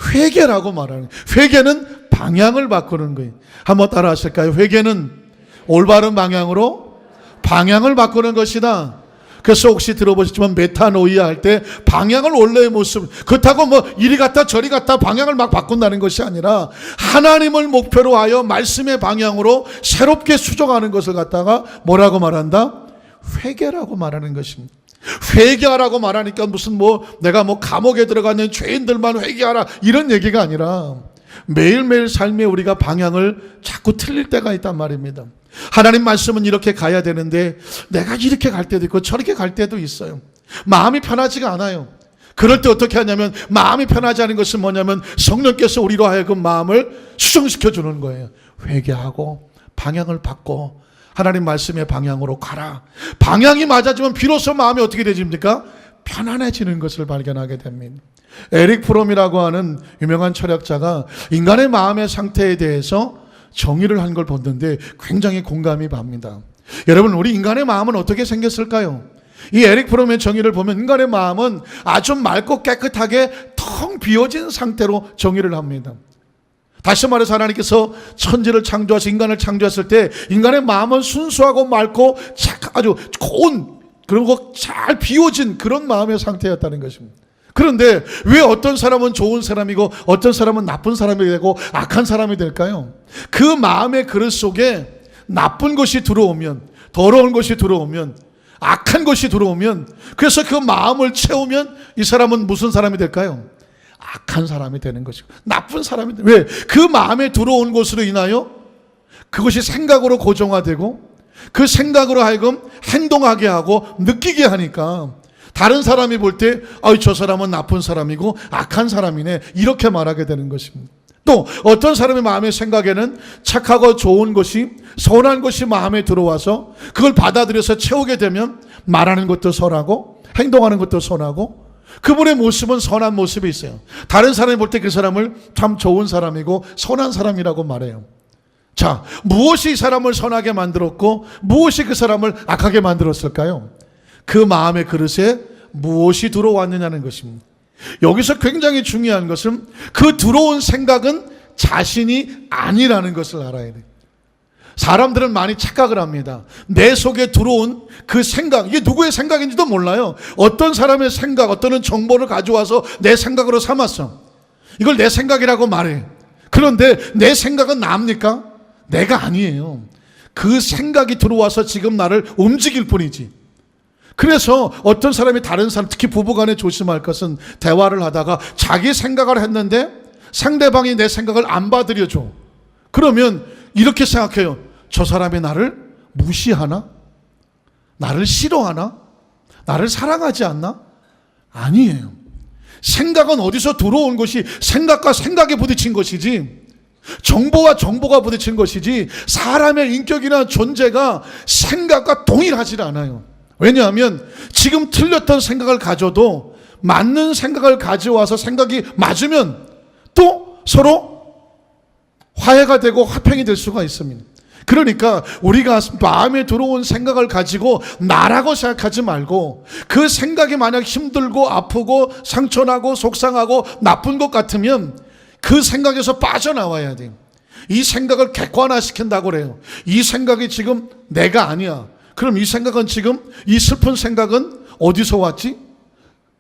회개라고 말하는 거예요. 회개는 방향을 바꾸는 거예요. 한번 따라 하실까요? 회개는 올바른 방향으로 방향을 바꾸는 것이다. 그래서 혹시 들어보셨지만 메타노이아 할 때 방향을 원래의 모습, 그렇다고 뭐 이리 갔다 저리 갔다 방향을 막 바꾼다는 것이 아니라 하나님을 목표로 하여 말씀의 방향으로 새롭게 수정하는 것을 갖다가 뭐라고 말한다? 회개라고 말하는 것입니다. 회개하라고 말하니까 무슨 뭐 내가 뭐 감옥에 들어가는 죄인들만 회개하라 이런 얘기가 아니라 매일매일 삶에 우리가 방향을 자꾸 틀릴 때가 있단 말입니다. 하나님 말씀은 이렇게 가야 되는데 내가 이렇게 갈 때도 있고 저렇게 갈 때도 있어요. 마음이 편하지가 않아요. 그럴 때 어떻게 하냐면, 마음이 편하지 않은 것은 뭐냐면 성령께서 우리로 하여금 마음을 수정시켜 주는 거예요. 회개하고 방향을 바꿔 하나님 말씀의 방향으로 가라. 방향이 맞아지면 비로소 마음이 어떻게 되집니까? 편안해지는 것을 발견하게 됩니다. 에릭 프롬이라고 하는 유명한 철학자가 인간의 마음의 상태에 대해서 정의를 한 걸 봤는데 굉장히 공감이 갑니다. 여러분, 우리 인간의 마음은 어떻게 생겼을까요? 이 에릭 프롬의 정의를 보면 인간의 마음은 아주 맑고 깨끗하게 텅 비어진 상태로 정의를 합니다. 다시 말해서 하나님께서 천지를 창조하셔서 인간을 창조했을 때 인간의 마음은 순수하고 맑고 아주 고운, 그리고 잘 비워진 그런 마음의 상태였다는 것입니다. 그런데 왜 어떤 사람은 좋은 사람이고 어떤 사람은 나쁜 사람이 되고 악한 사람이 될까요? 그 마음의 그릇 속에 나쁜 것이 들어오면, 더러운 것이 들어오면, 악한 것이 들어오면, 그래서 그 마음을 채우면 이 사람은 무슨 사람이 될까요? 악한 사람이 되는 것이고 나쁜 사람이 되는. 왜? 그 마음에 들어온 것으로 인하여 그것이 생각으로 고정화되고 그 생각으로 하여금 행동하게 하고 느끼게 하니까 다른 사람이 볼 때 저 사람은 나쁜 사람이고 악한 사람이네 이렇게 말하게 되는 것입니다. 또 어떤 사람의 마음의 생각에는 착하고 좋은 것이, 선한 것이 마음에 들어와서 그걸 받아들여서 채우게 되면 말하는 것도 선하고 행동하는 것도 선하고 그분의 모습은 선한 모습이 있어요. 다른 사람이 볼 때 그 사람을 참 좋은 사람이고 선한 사람이라고 말해요. 자, 무엇이 이 사람을 선하게 만들었고 무엇이 그 사람을 악하게 만들었을까요? 그 마음의 그릇에 무엇이 들어왔느냐는 것입니다. 여기서 굉장히 중요한 것은 그 들어온 생각은 자신이 아니라는 것을 알아야 돼요. 사람들은 많이 착각을 합니다. 내 속에 들어온 그 생각, 이게 누구의 생각인지도 몰라요. 어떤 사람의 생각, 어떤 정보를 가져와서 내 생각으로 삼았어. 이걸 내 생각이라고 말해. 그런데 내 생각은 납니까? 내가 아니에요. 그 생각이 들어와서 지금 나를 움직일 뿐이지. 그래서 어떤 사람이 다른 사람, 특히 부부간에 조심할 것은 대화를 하다가 자기 생각을 했는데 상대방이 내 생각을 안 받아들여줘. 그러면 이렇게 생각해요. 저 사람이 나를 무시하나? 나를 싫어하나? 나를 사랑하지 않나? 아니에요. 생각은 어디서 들어온 것이 생각과 생각에 부딪힌 것이지, 정보와 정보가 부딪힌 것이지 사람의 인격이나 존재가 생각과 동일하지 않아요. 왜냐하면 지금 틀렸던 생각을 가져도 맞는 생각을 가져와서 생각이 맞으면 또 서로 화해가 되고 화평이 될 수가 있습니다. 그러니까 우리가 마음에 들어온 생각을 가지고 나라고 생각하지 말고, 그 생각이 만약 힘들고 아프고 상처나고 속상하고 나쁜 것 같으면 그 생각에서 빠져나와야 돼요. 이 생각을 객관화시킨다고 그래요. 이 생각이 지금 내가 아니야. 그럼 이 생각은 지금, 이 슬픈 생각은 어디서 왔지?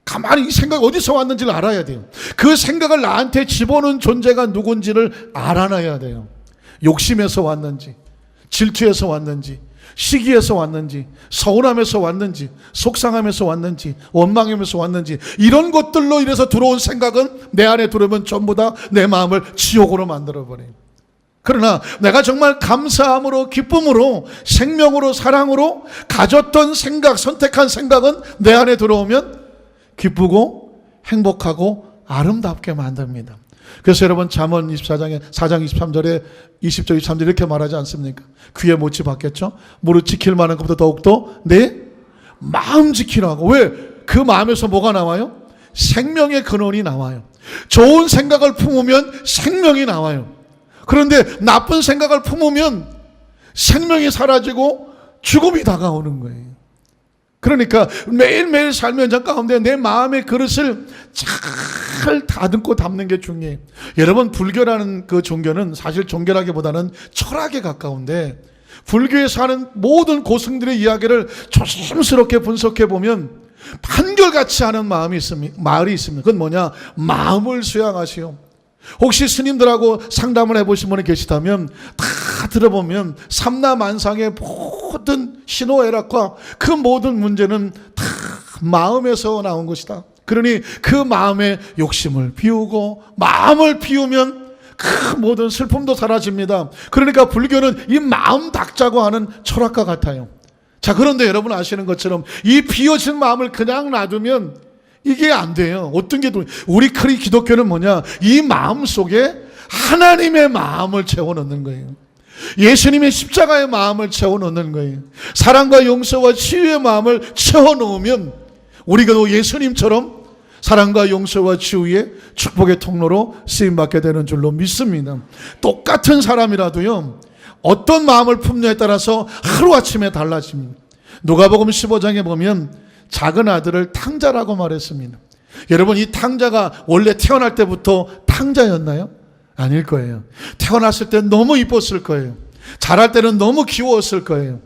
가만히 이 생각이 어디서 왔는지를 알아야 돼요. 그 생각을 나한테 집어넣은 존재가 누군지를 알아놔야 돼요. 욕심에서 왔는지, 질투에서 왔는지, 시기에서 왔는지, 서운함에서 왔는지, 속상함에서 왔는지, 원망함에서 왔는지, 이런 것들로 인해서 들어온 생각은 내 안에 들어오면 전부 다 내 마음을 지옥으로 만들어버려요. 그러나 내가 정말 감사함으로, 기쁨으로, 생명으로, 사랑으로 가졌던 생각, 선택한 생각은 내 안에 들어오면 기쁘고 행복하고 아름답게 만듭니다. 그래서 여러분, 잠언 24장에 4장 23절에 20절 23절 이렇게 말하지 않습니까? 귀에 못이 박혔죠? 무릇 지킬 만한 것보다 더욱더 내 마음 지키라고. 왜? 그 마음에서 뭐가 나와요? 생명의 근원이 나와요. 좋은 생각을 품으면 생명이 나와요. 그런데 나쁜 생각을 품으면 생명이 사라지고 죽음이 다가오는 거예요. 그러니까 매일매일 삶의 현장 가운데 내 마음의 그릇을 잘 다듬고 담는 게 중요해요. 여러분, 불교라는 그 종교는 사실 종교라기보다는 철학에 가까운데 불교에서 하는 모든 고승들의 이야기를 조심스럽게 분석해 보면 한결같이 하는 말이 있습니다. 그건 뭐냐? 마음을 수양하시오. 혹시 스님들하고 상담을 해보신 분이 계시다면 다 들어보면 삼라만상의 모든 신호애락과 그 모든 문제는 다 마음에서 나온 것이다. 그러니 그 마음의 욕심을 비우고 마음을 비우면 그 모든 슬픔도 사라집니다. 그러니까 불교는 이 마음 닦자고 하는 철학과 같아요. 자, 그런데 여러분 아시는 것처럼 이 비워진 마음을 그냥 놔두면 이게 안 돼요. 어떤 게 우리 기독교는 뭐냐? 이 마음 속에 하나님의 마음을 채워넣는 거예요. 예수님의 십자가의 마음을 채워넣는 거예요. 사랑과 용서와 치유의 마음을 채워넣으면 우리가 예수님처럼 사랑과 용서와 치유의 축복의 통로로 쓰임받게 되는 줄로 믿습니다. 똑같은 사람이라도요, 어떤 마음을 품느냐에 따라서 하루아침에 달라집니다. 누가복음 15장에 보면 작은 아들을 탕자라고 말했습니다. 여러분, 이 탕자가 원래 태어날 때부터 탕자였나요? 아닐 거예요. 태어났을 때 너무 이뻤을 거예요. 자랄 때는 너무 귀여웠을 거예요.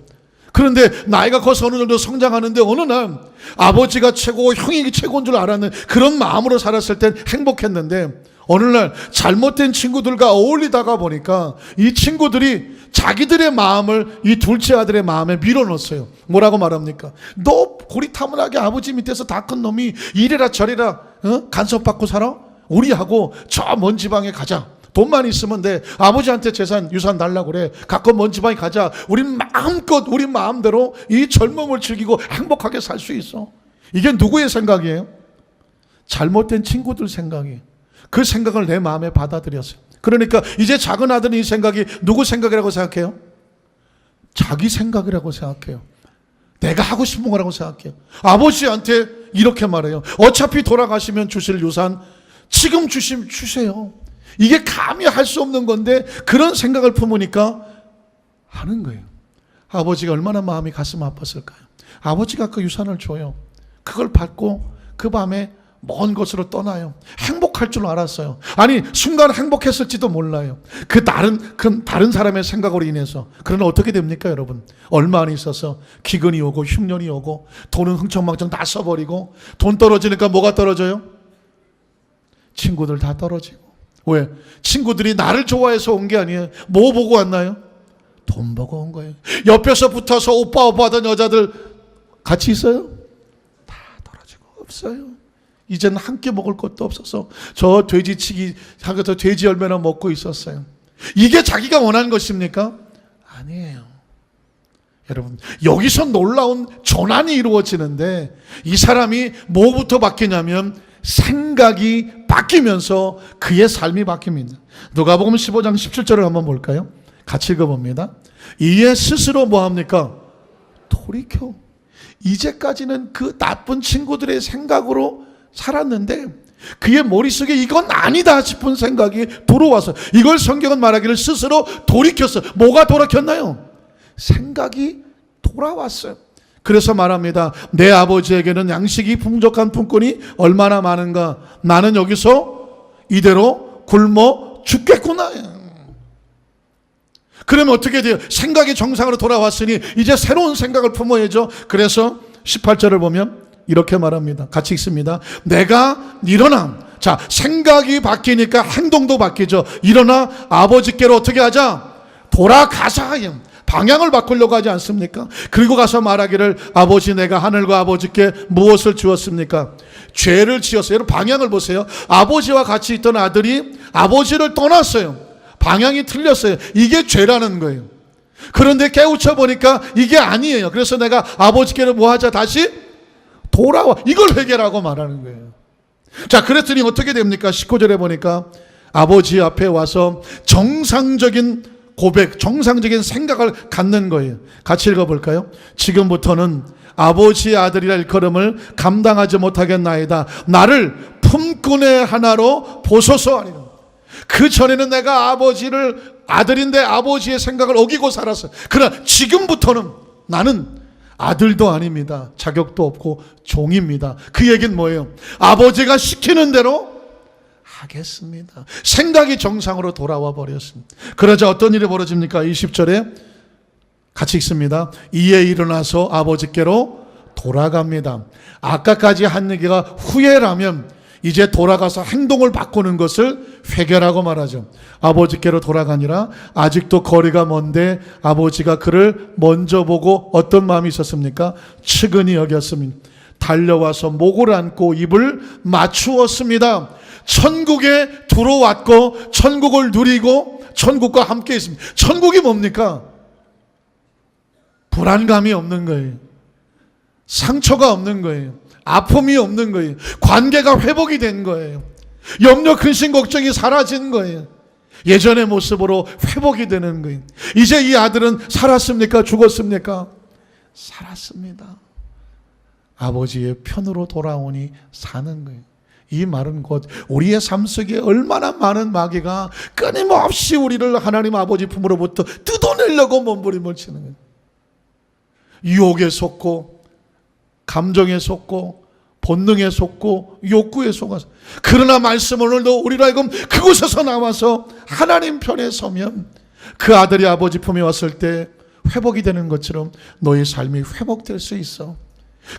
그런데 나이가 커서 어느 정도 성장하는데 어느 날 아버지가 최고고 형이 최고인 줄 알았는 그런 마음으로 살았을 땐 행복했는데 어느 날 잘못된 친구들과 어울리다가 보니까 이 친구들이 자기들의 마음을 이 둘째 아들의 마음에 밀어넣었어요. 뭐라고 말합니까? 너 고리타분하게 아버지 밑에서 다 큰 놈이 이래라 저래라 간섭받고 살아? 우리하고 저 먼 지방에 가자. 돈만 있으면 돼. 아버지한테 유산 달라고 그래. 가끔 먼 지방에 가자. 우린 마음껏 우리 마음대로 이 젊음을 즐기고 행복하게 살 수 있어. 이게 누구의 생각이에요? 잘못된 친구들 생각이에요. 그 생각을 내 마음에 받아들였어요. 그러니까 이제 작은 아들은 이 생각이 누구 생각이라고 생각해요? 자기 생각이라고 생각해요. 내가 하고 싶은 거라고 생각해요. 아버지한테 이렇게 말해요. 어차피 돌아가시면 주실 유산 지금 주세요. 이게 감히 할 수 없는 건데 그런 생각을 품으니까 하는 거예요. 아버지가 얼마나 마음이 가슴 아팠을까요? 아버지가 그 유산을 줘요. 그걸 받고 그 밤에 먼 곳으로 떠나요. 행복할 줄 알았어요. 아니, 순간 행복했을지도 몰라요. 그 다른 사람의 생각으로 인해서. 그러나 어떻게 됩니까, 여러분? 얼마 안 있어서 기근이 오고 흉년이 오고 돈은 흥청망청 다 써버리고 돈 떨어지니까 뭐가 떨어져요? 친구들 다 떨어지고. 왜? 친구들이 나를 좋아해서 온 게 아니에요. 뭐 보고 왔나요? 돈 보고 온 거예요. 옆에서 붙어서 오빠 하던 여자들 같이 있어요? 다 떨어지고 없어요. 이제는 한 끼 먹을 것도 없어서 저 돼지치기 하면서 돼지 열매나 먹고 있었어요. 이게 자기가 원하는 것입니까? 아니에요. 여러분, 여기서 놀라운 전환이 이루어지는데 이 사람이 뭐부터 바뀌냐면 생각이 바뀌면서 그의 삶이 바뀝니다. 누가복음 15장 17절을 한번 볼까요? 같이 읽어봅니다. 이에 스스로 뭐합니까? 돌이켜. 이제까지는 그 나쁜 친구들의 생각으로 살았는데 그의 머릿속에 이건 아니다 싶은 생각이 들어와서 이걸 성경은 말하기를 스스로 돌이켰어. 뭐가 돌이켰나요? 생각이 돌아왔어요. 그래서 말합니다. 내 아버지에게는 양식이 풍족한 품꾼이 얼마나 많은가. 나는 여기서 이대로 굶어 죽겠구나. 그러면 어떻게 돼요? 생각이 정상으로 돌아왔으니 이제 새로운 생각을 품어야죠. 그래서 18절을 보면 이렇게 말합니다. 같이 읽습니다. 내가 일어나. 자, 생각이 바뀌니까 행동도 바뀌죠. 일어나 아버지께로 어떻게 하자? 돌아가자. 방향을 바꾸려고 하지 않습니까? 그리고 가서 말하기를 아버지 내가 하늘과 아버지께 무엇을 주었습니까? 죄를 지었어요. 여러분 방향을 보세요. 아버지와 같이 있던 아들이 아버지를 떠났어요. 방향이 틀렸어요. 이게 죄라는 거예요. 그런데 깨우쳐 보니까 이게 아니에요. 그래서 내가 아버지께로 뭐 하자? 다시 돌아와. 이걸 회개라고 말하는 거예요. 자, 그랬더니 어떻게 됩니까? 19절에 보니까 아버지 앞에 와서 정상적인 고백, 정상적인 생각을 갖는 거예요. 같이 읽어볼까요? 지금부터는 아버지의 아들이라 일컬음을 감당하지 못하겠나이다. 나를 품꾼의 하나로 보소서 하니라. 그 전에는 내가 아들인데 아버지의 생각을 어기고 살았어요. 그러나 지금부터는 나는 아들도 아닙니다. 자격도 없고 종입니다. 그 얘기는 뭐예요? 아버지가 시키는 대로 하겠습니다. 생각이 정상으로 돌아와 버렸습니다. 그러자 어떤 일이 벌어집니까? 20절에 같이 읽습니다. 이에 일어나서 아버지께로 돌아갑니다. 아까까지 한 얘기가 후회라면 이제 돌아가서 행동을 바꾸는 것을 회개라고 말하죠. 아버지께로 돌아가니라. 아직도 거리가 먼데 아버지가 그를 먼저 보고 어떤 마음이 있었습니까? 측은히 여겼습니다. 달려와서 목을 안고 입을 맞추었습니다. 천국에 들어왔고 천국을 누리고 천국과 함께 있습니다. 천국이 뭡니까? 불안감이 없는 거예요. 상처가 없는 거예요. 아픔이 없는 거예요. 관계가 회복이 된 거예요. 염려, 근심, 걱정이 사라진 거예요. 예전의 모습으로 회복이 되는 거예요. 이제 이 아들은 살았습니까? 죽었습니까? 살았습니다. 아버지의 편으로 돌아오니 사는 거예요. 이 말은 곧 우리의 삶 속에 얼마나 많은 마귀가 끊임없이 우리를 하나님 아버지 품으로부터 뜯어내려고 몸부림을 치는 거예요. 유혹에 속고 감정에 속고 본능에 속고 욕구에 속아서, 그러나 말씀 오늘도 우리로 하여금 그곳에서 나와서 하나님 편에 서면 그 아들이 아버지 품에 왔을 때 회복이 되는 것처럼 너의 삶이 회복될 수 있어.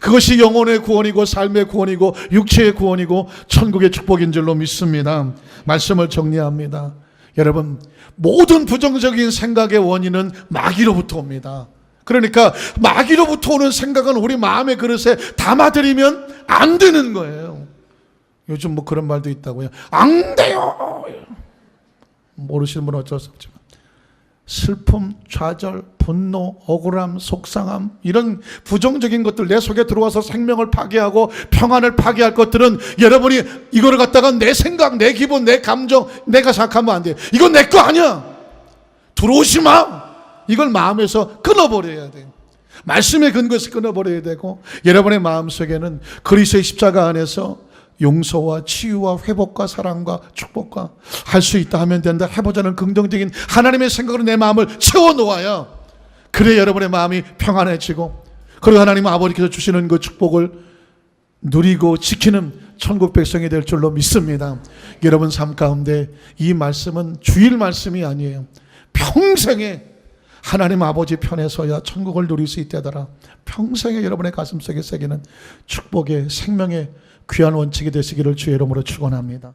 그것이 영혼의 구원이고 삶의 구원이고 육체의 구원이고 천국의 축복인 줄로 믿습니다. 말씀을 정리합니다. 여러분, 모든 부정적인 생각의 원인은 마귀로부터 옵니다. 그러니까 마귀로부터 오는 생각은 우리 마음의 그릇에 담아들이면 안 되는 거예요. 요즘 뭐 그런 말도 있다고요. 안 돼요. 모르시는 분은 어쩔 수 없지만 슬픔, 좌절, 분노, 억울함, 속상함, 이런 부정적인 것들 내 속에 들어와서 생명을 파괴하고 평안을 파괴할 것들은 여러분이 이거를 갖다가 내 생각, 내 기분, 내 감정, 내가 생각하면 안 돼요. 이건 내 거 아니야. 들어오지 마. 이걸 마음에서 끊어버려야 돼요. 말씀의 근거에서 끊어버려야 되고, 여러분의 마음속에는 그리스도의 십자가 안에서 용서와 치유와 회복과 사랑과 축복과 할 수 있다 하면 된다 해보자는 긍정적인 하나님의 생각으로 내 마음을 채워놓아야, 그래 여러분의 마음이 평안해지고, 그리고 하나님 아버지께서 주시는 그 축복을 누리고 지키는 천국 백성이 될 줄로 믿습니다. 여러분 삶 가운데 이 말씀은 주일 말씀이 아니에요. 평생에 하나님 아버지 편에 서야 천국을 누릴 수 있다더라. 평생에 여러분의 가슴속에 새기는 축복의 생명의 귀한 원칙이 되시기를 주의 이름으로 축원합니다.